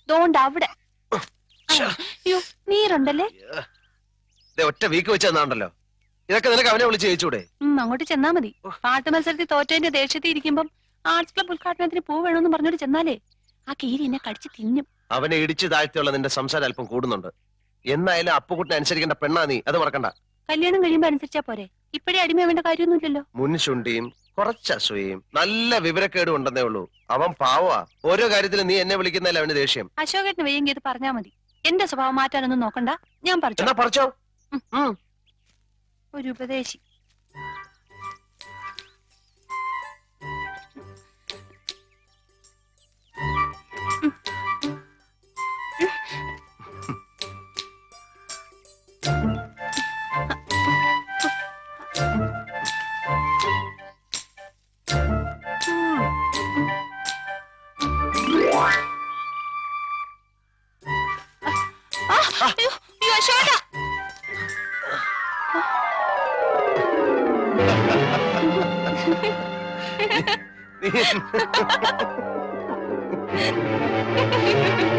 Don't അവിടെ. അയ്യോ നീരുണ്ടല്ലേ? ഒറ്റ വീക്ക് വെച്ച് തന്നാണ്ടല്ലോ. ഇതൊക്കെ നിനക്ക് അവനെ വിളിച്ച് ചോദിച്ചൂടെ? അങ്ങോട്ട് ചെന്നാ മതി. പാട്ട് മത്സരത്തിൽ തോറ്റതിന്റെ ദേഷ്യത്തിൽ ഇരിക്കുമ്പം ആർട്സ് ക്ലബ് ഉദ്ഘാടനത്തിന് പൂ വേണമെന്ന് പറഞ്ഞോട്ട് ചെന്നാലേ ആ കീരി എന്നെ കടിച്ച് തിന്നും. അവനെ ഇടിച്ചു താഴ്ത്തിയുള്ള നിന്റെ സംസാരം അല്പം കൂടുന്നുണ്ട്. എന്നായാലും അപ്പുകുട്ടിനെ അനുസരിക്കേണ്ട പെണ്ണാ നീ, അത് മറക്കണ്ട. കല്യാണം കഴിയുമ്പോ അനുസരിച്ചാ പോരെ. ഇപ്പഴേ അടിമയാവേണ്ട കാര്യമൊന്നുമില്ലല്ലോ. മുൻശുണ്ടിയും കുറച്ച് അസൂയയും നല്ല വിവരക്കേടും ഉണ്ടെന്നേ ഉള്ളൂ. അവൻ പാവാ. ഓരോ കാര്യത്തിലും നീ എന്നെ വിളിക്കുന്നതിൽ അവന് ദേഷ്യം. അശോകേട്ടന് വയ്യെങ്കിൽ ഇത് പറഞ്ഞാ മതി. എന്റെ സ്വഭാവം മാറ്റാനൊന്നും നോക്കണ്ട. ഞാൻ പറിച്ചോ. ഒരു ഉപദേശി. നീ